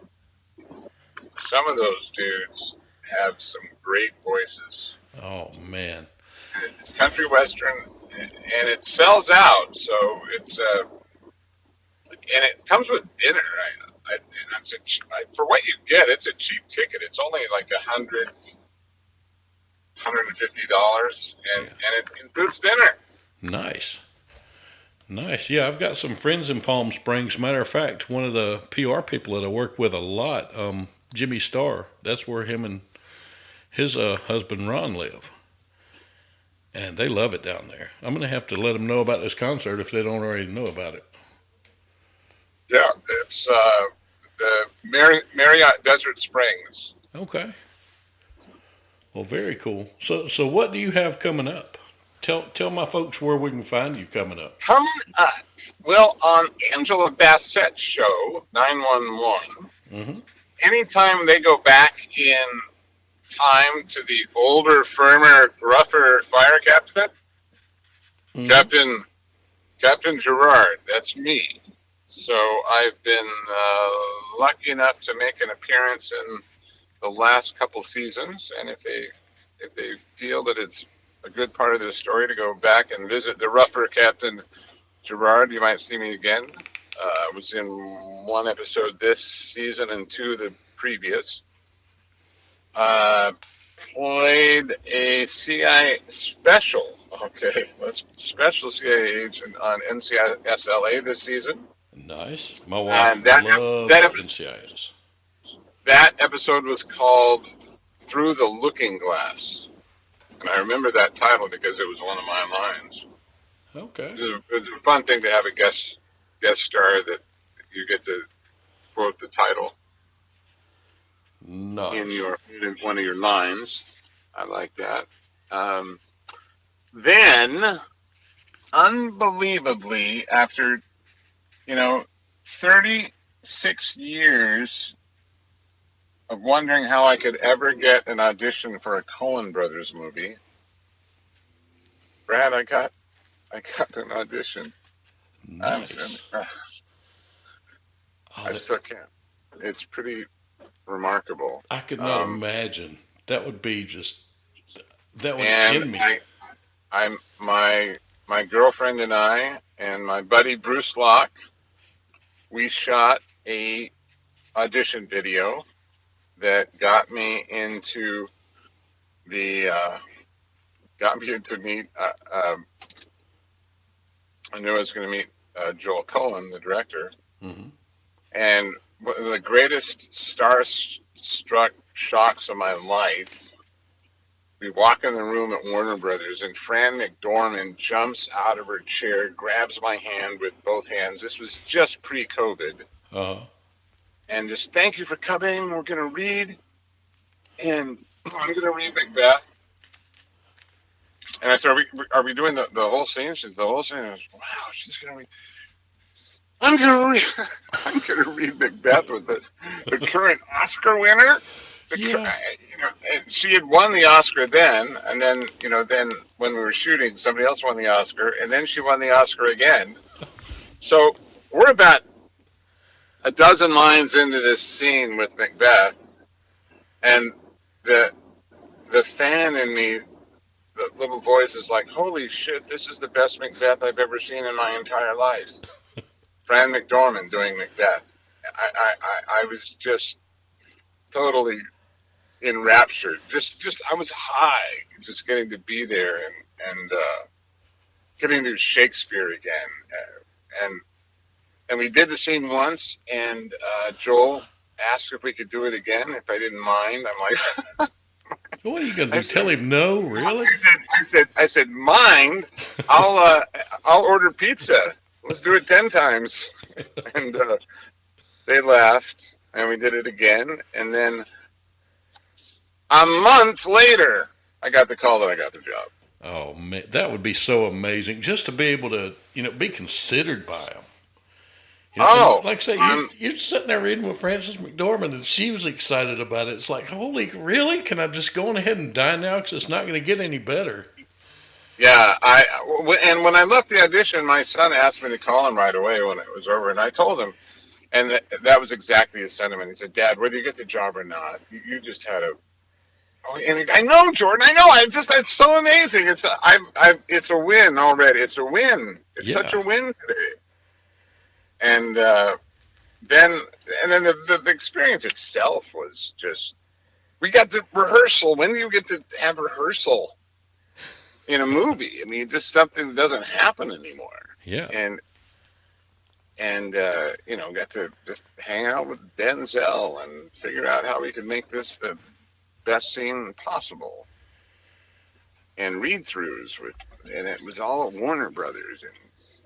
some of those dudes have some great voices. Oh man, it's country western. and it sells out. So it's and it comes with dinner. And it's for what you get, it's a cheap ticket. It's only like $150, and Yeah. it includes dinner. Nice. Nice. Yeah, I've got some friends in Palm Springs. Matter of fact, one of the PR people that I work with a lot, Jimmy Starr, that's where him and his husband Ron live. And they love it down there. I'm going to have to let them know about this concert if they don't already know about it. Yeah, it's the Marriott Desert Springs. Okay. Well, very cool. So what do you have coming up? Tell my folks where we can find you coming up. Coming up, well, on Angela Bassett's show, 911, Mm-hmm. anytime they go back in time to the older, firmer, gruffer fire captain, Mm-hmm. Captain Gerard, that's me. So I've been lucky enough to make an appearance in the last couple seasons, and if they feel that it's a good part of their story to go back and visit the rougher Captain Gerard, you might see me again. I was in one episode this season and two the previous. Played a CIA special, okay, that's special CIA agent on NCIS this season. Nice. My wife And loves NCIS. that episode was called Through the Looking Glass. And I remember that title because it was one of my lines. Okay. It was a fun thing to have a guest star that you get to quote the title Nice. in one of your lines. I like that. Then, unbelievably, after 36 years of wondering how I could ever get an audition for a Coen Brothers movie, Brad, I got an audition. Nice. I still can't. It's pretty remarkable. I could not imagine. That would be that would And end me. I'm my girlfriend and I and my buddy Bruce Locke, we shot a audition video that got me into meet. I knew I was going to meet Joel Cohen, the director, Mm-hmm. and one of the greatest starstruck shocks of my life. We walk in the room at Warner Brothers, and Fran McDormand jumps out of her chair, grabs my hand with both hands. This was just pre-COVID. Uh-huh. And just, thank you for coming. We're going to read. And I'm going to read Macbeth. And I said, are we doing the whole scene? She said, the whole scene. And I was, wow, she's going to read. I'm going to read Macbeth with the current Oscar winner. Yeah. And she had won the Oscar then, and then when we were shooting, somebody else won the Oscar, and then she won the Oscar again. So we're about a dozen lines into this scene with Macbeth, and the fan in me, the little voice is like, "Holy shit! This is the best Macbeth I've ever seen in my entire life." Fran McDormand doing Macbeth. I was just totally enraptured. Just I was high, just getting to be there and getting to Shakespeare again. And we did the scene once, and Joel asked if we could do it again, if I didn't mind. I'm like, What are you going to do? Tell him no? Really? I said, mind? I'll order pizza. Let's do it 10 times. And they laughed, and we did it again. And then a month later, I got the call that I got the job. Oh man, that would be so amazing just to be able to, be considered by him. Like I say, you're sitting there reading with Frances McDormand, and she was excited about it. It's like, holy, really? Can I just go on ahead and die now? Because it's not going to get any better. Yeah, and when I left the audition, my son asked me to call him right away when it was over, and I told him, and that was exactly his sentiment. He said, "Dad, whether you get the job or not, you just had Oh, and I know, Jordan. I know. It's so amazing. It's a win already. It's a win. It's such Yeah. a win today. And then, the experience itself was just. We got the rehearsal. When do you get to have rehearsal in a movie? I mean, just something that doesn't happen anymore. Yeah. And got to just hang out with Denzel and figure out how we could make this the best scene possible. And read-throughs and it was all at Warner Brothers, and it's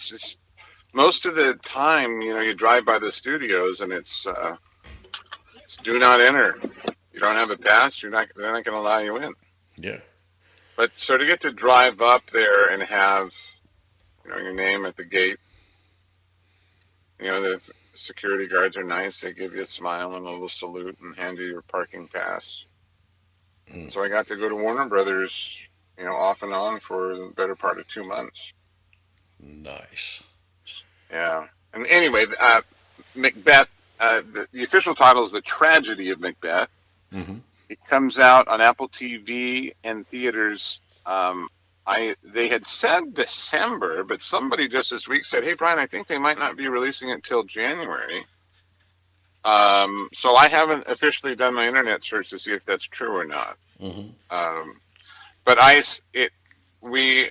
just most of the time, you drive by the studios and it's do not enter. You don't have a pass. They're not going to allow you in. Yeah. But so to get to drive up there and have your name at the gate, the security guards are nice. They give you a smile and a little salute and hand you your parking pass. So I got to go to Warner Brothers, off and on for the better part of 2 months. Nice. Yeah. And anyway, Macbeth, the official title is The Tragedy of Macbeth. Mm-hmm. It comes out on Apple TV and theaters. They had said December, but somebody just this week said, "Hey, Brian, I think they might not be releasing it till January." So I haven't officially done my internet search to see if that's true or not. Mm-hmm. But we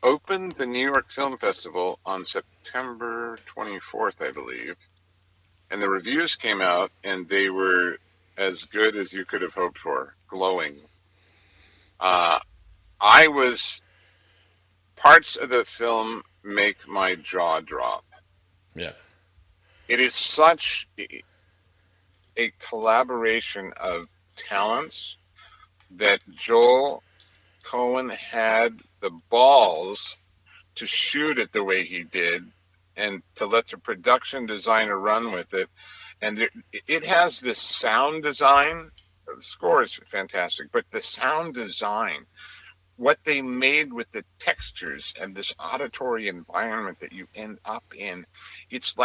opened the New York Film Festival on September 24th, I believe, and the reviews came out, and they were as good as you could have hoped for, glowing. Parts of the film make my jaw drop. Yeah. It is such a collaboration of talents that Joel Cohen had the balls to shoot it the way he did and to let the production designer run with it. And it has this sound design. The score is fantastic, but the sound design, what they made with the textures and this auditory environment that you end up in, it's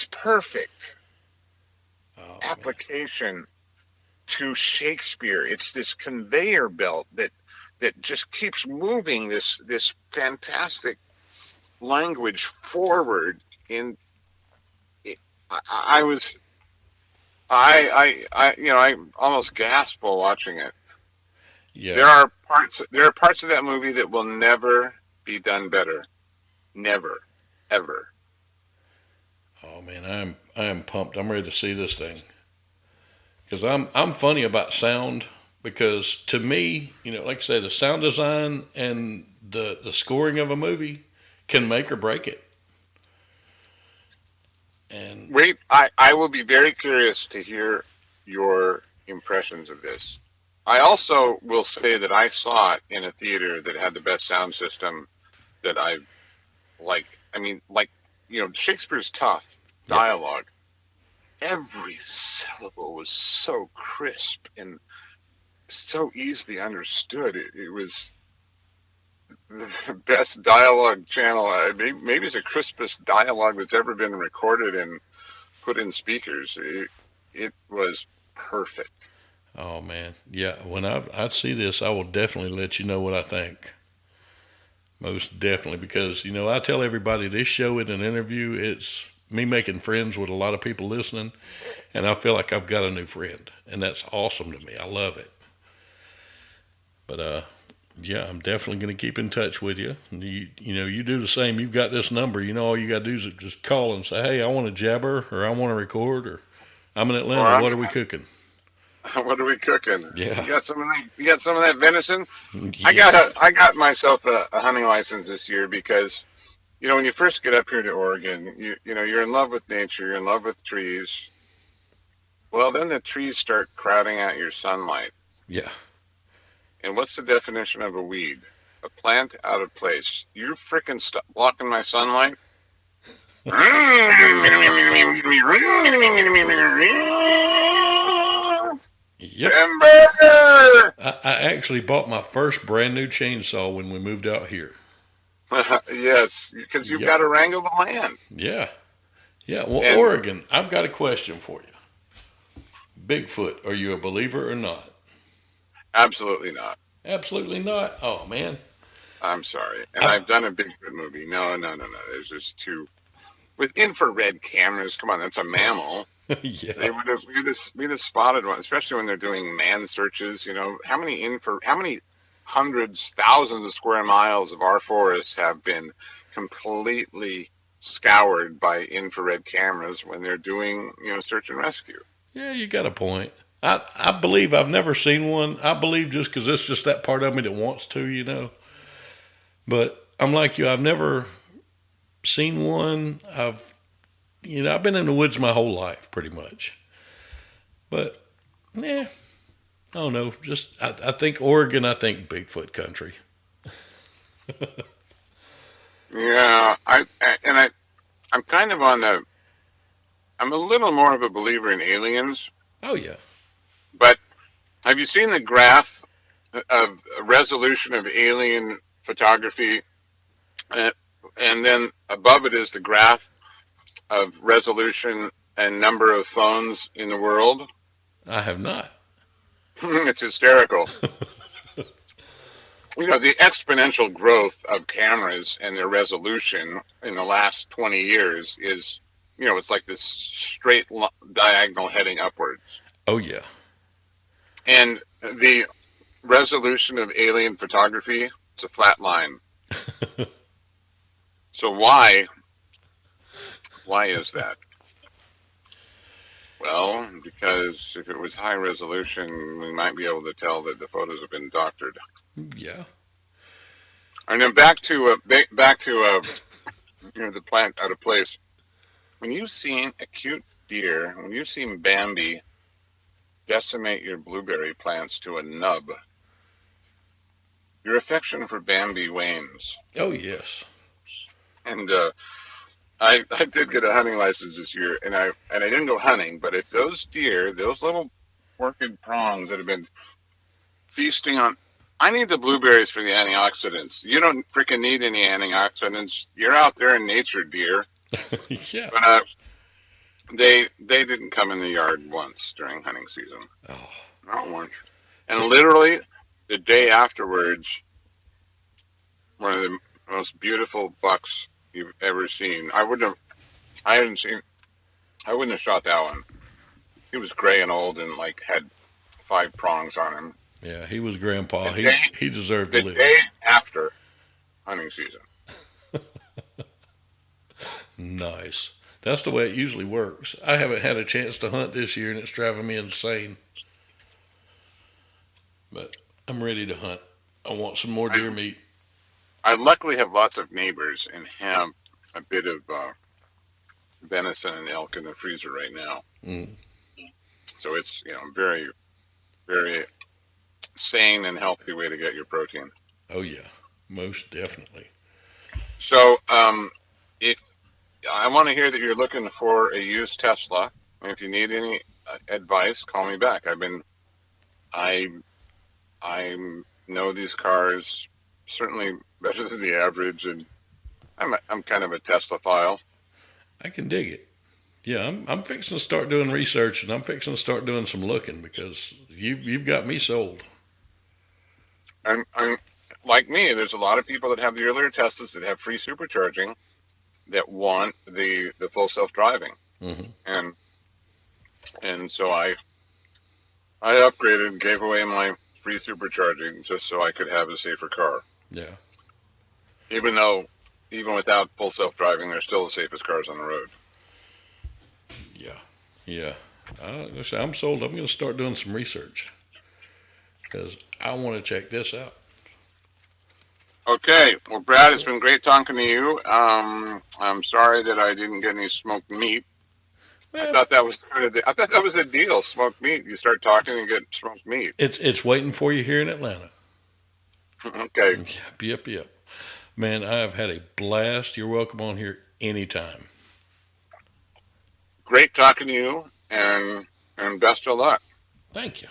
perfect application to Shakespeare. It's this conveyor belt that just keeps moving this fantastic language forward. I almost gasped while watching it. Yeah. There are parts of that movie that will never be done better. Never, ever. Oh man, I am pumped. I'm ready to see this thing. Because I'm funny about sound, because to me, like I say, the sound design and the scoring of a movie can make or break it. And wait, I will be very curious to hear your impressions of this. I also will say that I saw it in a theater that had the best sound system that I've Shakespeare's tough dialogue. Yep. Every syllable was so crisp and so easily understood. It was the best dialogue channel. Maybe it's the crispest dialogue that's ever been recorded and put in speakers. It was perfect. Oh man, yeah. When I see this, I will definitely let you know what I think. Most definitely, because I tell everybody this show in an interview, it's me making friends with a lot of people listening, and I feel like I've got a new friend, and that's awesome to me. I love it. But yeah, I'm definitely going to keep in touch with you. And you do the same. You've got this number. All you got to do is just call and say, "Hey, I want to jabber," or "I want to record," or "I'm in Atlanta. What are we cooking?" What are we cooking? Yeah. You got some of that venison? Yeah. I got myself a hunting license this year because, when you first get up here to Oregon, you're in love with nature, you're in love with trees. Well, then the trees start crowding out your sunlight. Yeah. And what's the definition of a weed? A plant out of place. You're freaking blocking my sunlight. Yep. Timber! I actually bought my first brand new chainsaw when we moved out here. Yes, because you've got to wrangle the land. Yeah. Yeah. Well, Oregon, I've got a question for you. Bigfoot, are you a believer or not? Absolutely not. Absolutely not. Oh man. I'm sorry. And I, I've done a Bigfoot movie. No, no, no, no. There's just too with infrared cameras. Come on, that's a mammal. So yeah. they would have we'd have spotted one, especially when they're doing man searches. How many hundreds, thousands of square miles of our forests have been completely scoured by infrared cameras when they're doing search and rescue. Yeah, you got a point. I believe I've never seen one. I believe just because it's just that part of me that wants to. But I'm like you. I've never seen one. I've been in the woods my whole life, pretty much. But yeah, I don't know. Just I think Oregon. I think Bigfoot country. Yeah, I'm kind of on the. I'm a little more of a believer in aliens, Oh yeah. but have you seen the graph of resolution of alien photography? Uh, and then above it is the graph of resolution and number of phones in the world. I have not. It's hysterical. The exponential growth of cameras and their resolution in the last 20 years is, it's like this straight diagonal heading upwards. Oh yeah. And the resolution of alien photography, it's a flat line. So why is that? Well, because if it was high resolution, we might be able to tell that the photos have been doctored. Yeah. And then back to the plant out of place. When you've seen a cute deer, when you've seen Bambi decimate your blueberry plants to a nub, your affection for Bambi wanes. Oh yes. And I did get a hunting license this year, and I didn't go hunting, but if those deer, those little orchid prongs that have been feasting on, I need the blueberries for the antioxidants. You don't freaking need any antioxidants. You're out there in nature, deer. yeah. But they didn't come in the yard once during hunting season. Oh. Not once. And literally the day afterwards, one of the most beautiful bucks you've ever seen. I wouldn't have shot that one. He was gray and old and had 5 prongs on him. Yeah, he was grandpa. He deserved to The live. day after hunting season. Nice. That's the way it usually works. I haven't had a chance to hunt this year, and it's driving me insane. But I'm ready to hunt. I want some more deer meat. I luckily have lots of neighbors and have a bit of venison and elk in the freezer right now. Mm. So it's very, very sane and healthy way to get your protein. Oh yeah, most definitely. So if I want to hear that you're looking for a used Tesla, and if you need any advice, call me back. I know these cars certainly better than the average, and I'm kind of a Tesla-phile. I can dig it. Yeah, I'm fixing to start doing research, and I'm fixing to start doing some looking because you've got me sold. And like me, there's a lot of people that have the earlier Teslas that have free supercharging that want the full self-driving. Mm-hmm. And so I upgraded and gave away my free supercharging just so I could have a safer car. Yeah. Even without full self-driving, they're still the safest cars on the road. Yeah. Yeah. I'm sold. I'm going to start doing some research because I want to check this out. Okay. Well, Brad, it's been great talking to you. I'm sorry that I didn't get any smoked meat. Well, I thought that was a deal. Smoked meat. You start talking and get smoked meat. It's waiting for you here in Atlanta. Okay. Yep. Man, I have had a blast. You're welcome on here anytime. Great talking to you, and best of luck. Thank you.